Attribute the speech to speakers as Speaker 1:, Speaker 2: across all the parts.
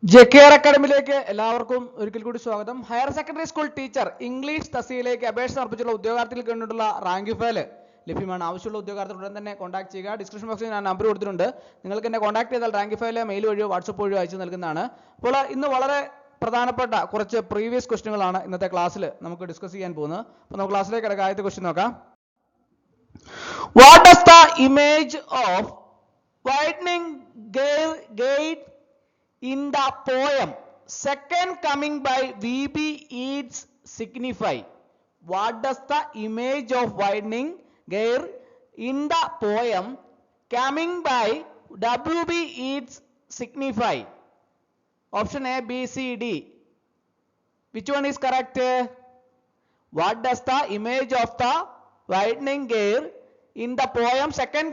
Speaker 1: JKR അക്കാഡമിയിലേക്ക് എല്ലാവർക്കും ഒരിക്കൽ കൂടി സ്വാഗതം. Higher secondary school teacher English തസ്തികയിലേക്ക് അപേക്ഷ സമർപ്പിച്ചുള്ള ഉദ്യോഗാർത്ഥികൾക്ക് വേണ്ടിയിട്ടുള്ള റാങ്ക് ഫയൽ ലഭ്യമാണ്. ആവശ്യമുള്ള ഉദ്യോഗാർത്ഥികൾ ഉടൻ തന്നെ കോൺടാക്ട് ചെയ്യുക. ഡിസ്ക്രിപ്ഷൻ ബോക്സിൽ ഞാൻ നമ്പർ കൊടുത്തിട്ടുണ്ട്. നിങ്ങൾക്ക് എന്നെ കോൺടാക്ട് ചെയ്താൽ റാങ്ക് ഫയൽ മെയിൽ വഴിയോ വാട്സപ്പ് വഴിയോ അയച്ചു നൽകുന്നതാണ്. അപ്പോൾ ഇന്ന് വളരെ പ്രധാനപ്പെട്ട കുറച്ച് പ്രീവിയസ് ക്വസ്റ്റ്യനുകളാണ് ഇന്നത്തെ ക്ലാസ്സിൽ നമുക്ക് ഡിസ്കസ് ചെയ്യാൻ പോകുന്നത്. അപ്പോൾ നമുക്ക് ക്ലാസ്സിലേക്ക് കിടക്കാം. ആദ്യത്തെ ക്വസ്റ്റ്യൻ നോക്കാം. What does the image of widening gate in the poem second coming by VB Yeats signify? What does the image of widening gear in the poem coming by WB Yeats signify? Option A, B, C, D. Which one is correct? What does the image of the widening gear in the poem second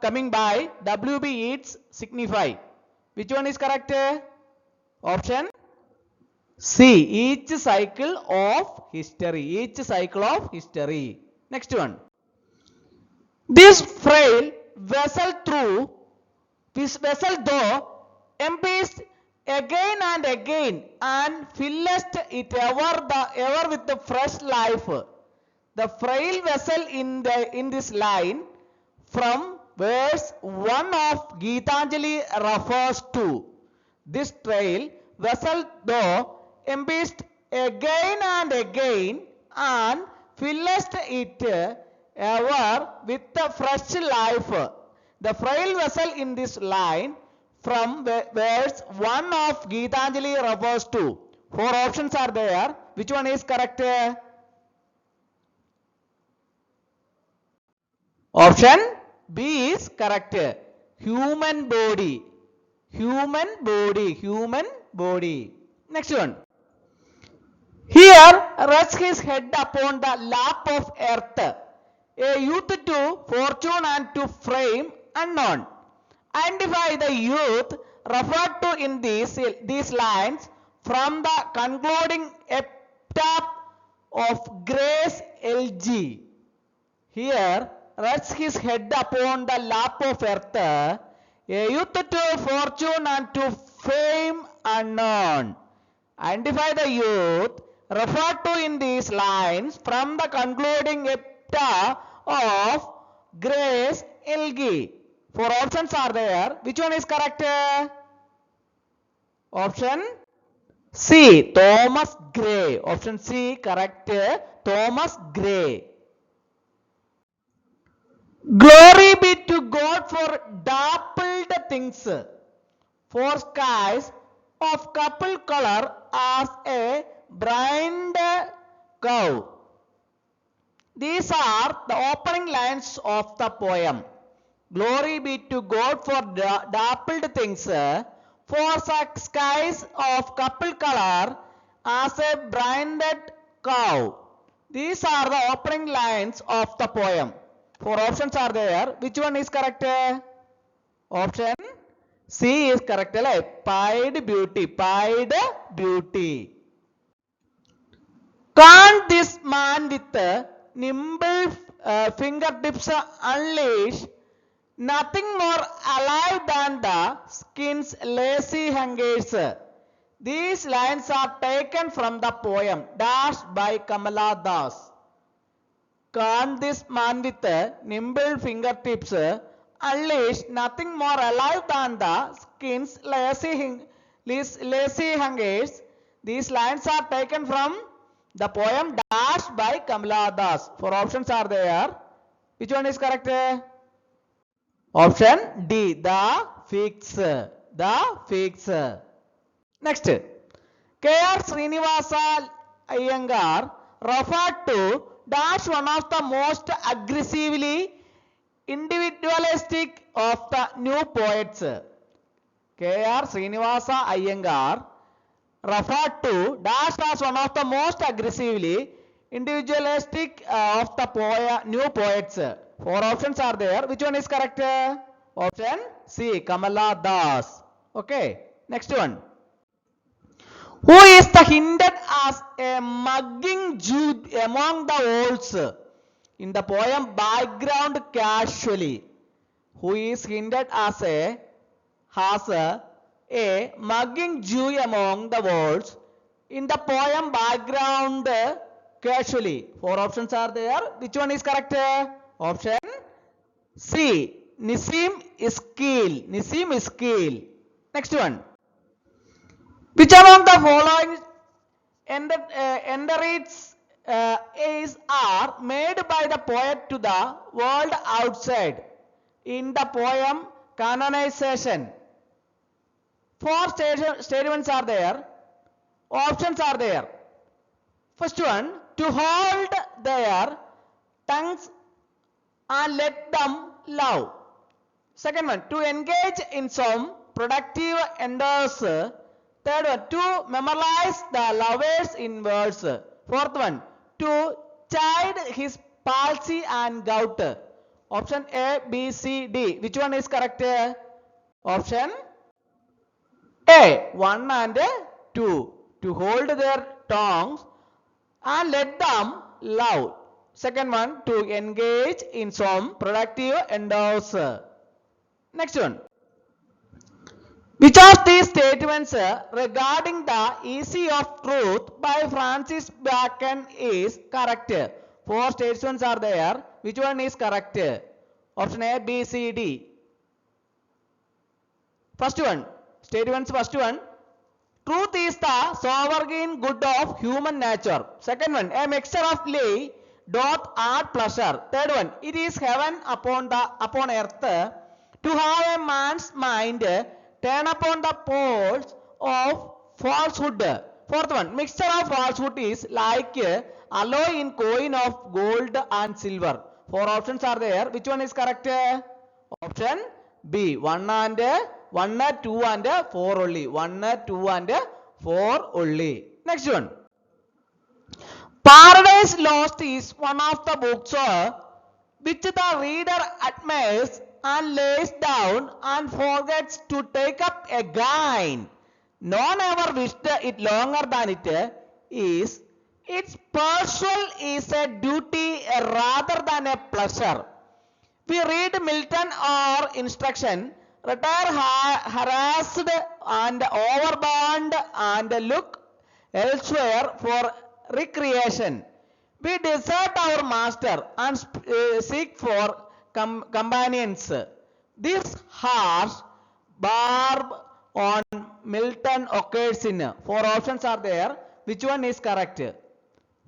Speaker 1: coming by WB Yeats signify? Which one is correct? Option C, each cycle of history. Each cycle of history. Next one. This frail vessel though emptiest again and again and fillest it ever with the fresh life. The frail vessel in this line from verse 1 of Gitanjali refers to. This frail vessel though emptiest again and again and fillest it ever with the fresh life. The frail vessel in this line from verse 1 of Gitanjali refers to. 4 options are there. Which one is correct? Option B is correct. Human body. Human body. Next one. Here rests his head upon the lap of earth, a youth to fortune and to fame unknown. Identify the youth referred to in these lines from the concluding epitaph of Grace LG. Here rests his head upon the lap of earth, a youth to fortune and to fame unknown. Identify the youth referred to in these lines from the concluding epitaph of Grace LG. 4 options are there. Which one is correct? Option C, Thomas Gray. Option C correct. Thomas Gray. Glory be to God for dappled things, for skies of couple color as a blind cow. These are the opening lines of the poem. Glory be to God for dappled things, for skies of couple color as a blinded cow. These are the opening lines of the poem. 4 options are there. Which one is correct? Option C is correct. Pied beauty. Can't this man with nimble fingertips unleash nothing more alive than the skin's lacy hangers? These lines are taken from the poem Dash by Kamala Das. Can't this man with nimble fingertips unleash nothing more alive than the skin's lacy hangers? These lines are taken from the poem Dash by Kamala Das. 4 options are there. Which one is correct? Option D, the figs. Next. K.R. Srinivasa Iyengar referred to Dash one of the most aggressively individualistic of the new poets. K.R. Srinivasa Iyengar referred to Dash as one of the most aggressively individualistic of the new poets. 4 options are there. Which one is correct? Option C, Kamala Das. Okay. Next one. Who is the hinted as a mugging Jew among the owls in the poem Background Casually? Who is hinted as a a mugging Jew among the walls in the poem background casually. Four options are there. Which one is correct? Option C. Nisim Iskil. Nisim Iskil. Next one. Which among the following enderites are made by the poet to the world outside in the poem Canonization? Four statements are there. Options are there. First one, to hold their tongues and let them love. Second one, to engage in some productive endeavors. Third one, to memorize the lovers in words. Fourth one, to chide his palsy and gout. Option A, B, C, D. Which one is correct? Option A, 1 and 2. To hold their tongues and let them love. Second one, to engage in some productive endeavors. Next one. Which of these statements regarding the issue of truth by Francis Bacon is correct? Four statements are there. Which one is correct? Option A, B, C, D. First one. Statements first one. Truth is the sovereign good of human nature. Second one. A mixture of lie, doth add pleasure. Third one. It is heaven upon earth to have a man's mind turn upon the poles of falsehood. Fourth one, mixture of falsehood is like alloy in coin of gold and silver. Four options are there. Which one is correct? Option B. 1 and 2 and 4 only. 1, 2 and 4 only. Next one. Paradise Lost is one of the books which the reader admires and lays down and forgets to take up again. None ever wished it longer than it is. Its pursuit is a duty rather than a pleasure. We read Milton or instruction, retire harassed and overburdened and look elsewhere for recreation. We desert our master and seek for companions. This harsh barb on Milton occurs in. Four options are there. Which one is correct?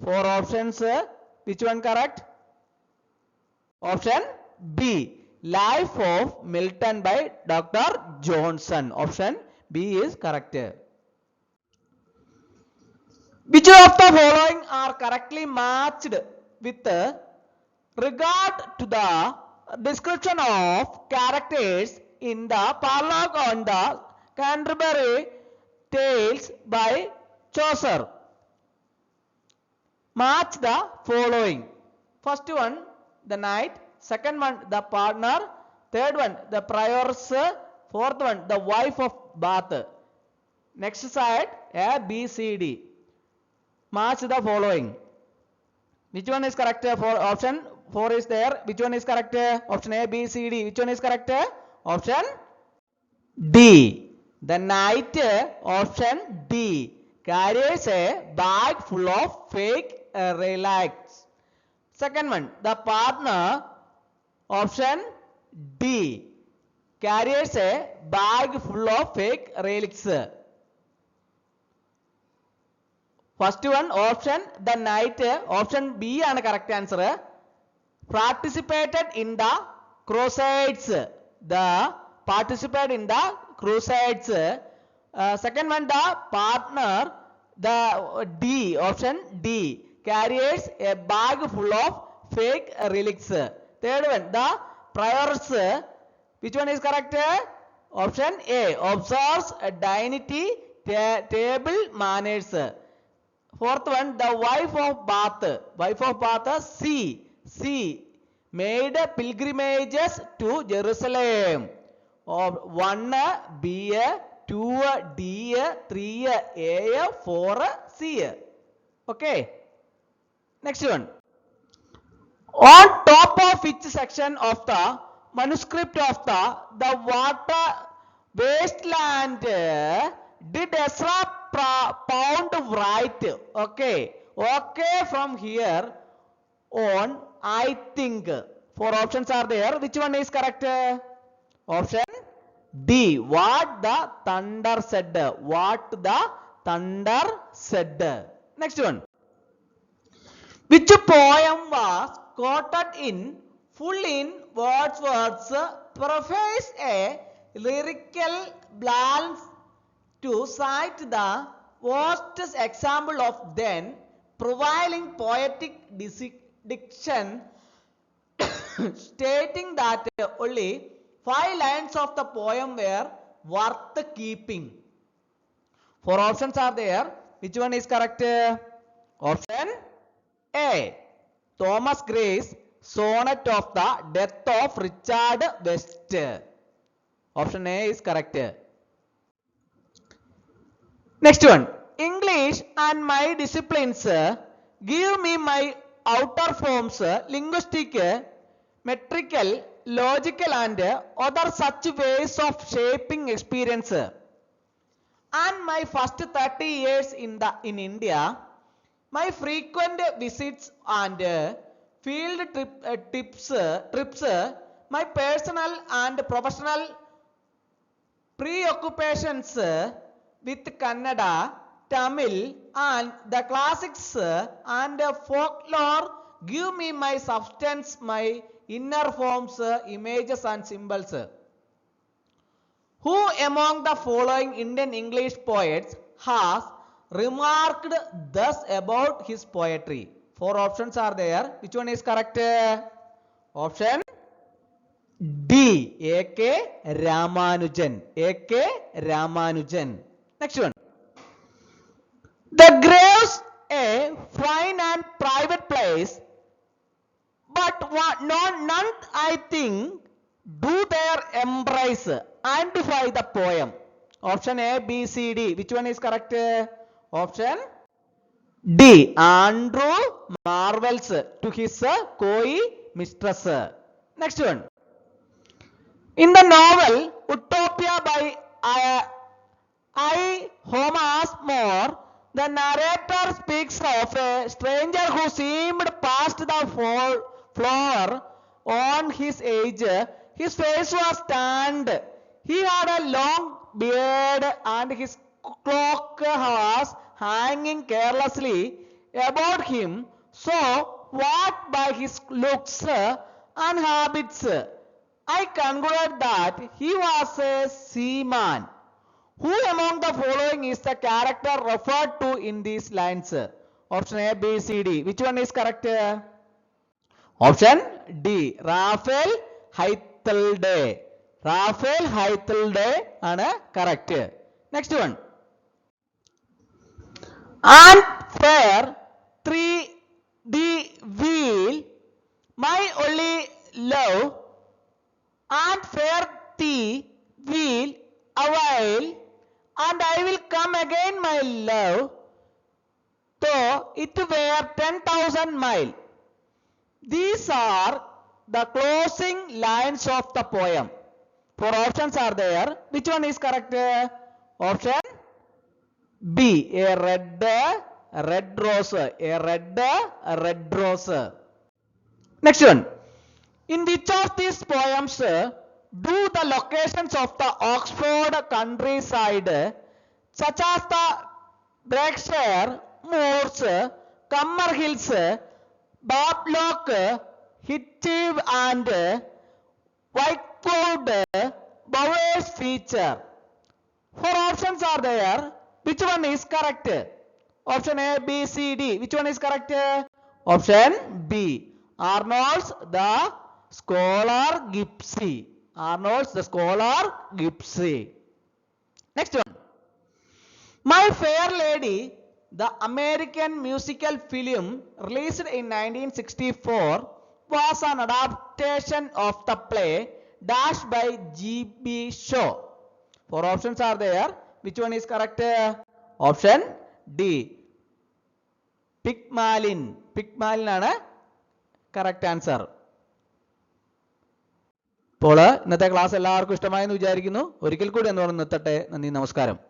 Speaker 1: Four options. Which one correct? Option B. Life of Milton by Dr. Johnson. Option B is correct. Which of the following are correctly matched with regard to the description of characters in the prologue on the Canterbury Tales by Chaucer? Match the following. First one, the knight. Second one, the partner. Third one, the prioress. Fourth one, the wife of Bath. Next side, A, B, C, D. Match the following. Which one is correct? For option 4 is there. Which one is correct? Option A, B, C, D. Which one is correct? Option D. The knight, option D, carries a bag full of fake relics. Second one, the partner, option D, carries a bag full of fake relics. First one, option the knight, option B ആണ് correct answer. Participated in the crusades. The participate in the crusades. Second one, the partner, the D, option D, carries a bag full of fake relics. Third one, the prioress. Which one is correct? Option A, observes dignity, table manners. Fourth one, the wife of Bath. Wife of Bath, C, made pilgrimages to Jerusalem. 1 B, 2 D, 3 A, 4 C. Okay. Next one. On top of which section of the manuscript of the wasteland. Did Ezra Pound write? Okay. Okay, from here on, I think. Four options are there. Which one is correct? Option D. What the thunder said. What the thunder said. Next one. Which poem was quoted in full in Wordsworth's preface, a lyrical balance to cite the worst example of then prevailing poetic diction, stating that only 5 lines of the poem were worth keeping. 4 options are there. Which one is correct? Option A. Thomas Gray's Sonnet of the Death of Richard West. Option A is correct. Next one. English and my disciplines give me my outer forms, linguistic, metrical, logical and other such ways of shaping experience. And my first 30 years in India, my frequent visits and field trips, my personal and professional preoccupations with Kannada, Tamil and the classics and folklore give me my substance, my inner forms, images and symbols. Who among the following Indian English poets has remarked thus about his poetry? 4 options are there. Which one is correct? Option D. A.K. Ramanujan. A.K. Ramanujan. Next one. The graves, a fine and private place, but none, I think, do their embrace. Identify the poem. Option A, B, C, D. Which one is correct? Option D. Andrew marvels to his koi mistress. Next one. In the novel Utopia by I. Thomas More, the narrator speaks of a stranger who seemed past the floor on his age. His face was tanned. He had a long beard and his cloak was hanging carelessly about him. So, what by his looks and habits, I concluded that he was a seaman. Who among the following is the character referred to in these lines? Option A, B, C, D. Which one is correct? Option D. Raphael Hythelday. Raphael Hythelday ആണ് correct. Next one. And fair 3 the wheel, my only love, and fair the wheel awhile, and I will come again, my love, though it were 10,000 miles. These are the closing lines of the poem. 4 options are there. Which one is correct? Option B. A red rose. A red rose. Next one. In which of these poems do the locations of the Oxford countryside, such as the Berkshire Moors, Cumber Hills, Bablock, Hitchave and Whitewood Bowers feature? 4 options are there. Which one is correct? Option A, B, C, D. Which one is correct? Option B. Arnold's The Scholar Gipsy. Arnold's The Scholar Gipsy. Next one. My Fair Lady, the American musical film released in 1964, was an adaptation of the play Dash by G.B. Shaw. 4 options are there. Which one is correct? Option D. Pygmalion. Pygmalion ആണ് correct answer. അപ്പോൾ ഇന്നത്തെ class എല്ലാവർക്കും ഇഷ്ടമായെന്ന് വിചാരിക്കുന്നു. ഒരിക്കൽ കൂടി എന്ന് പറഞ്ഞ് നിർത്തട്ടെ. നന്ദി, നമസ്കാരം.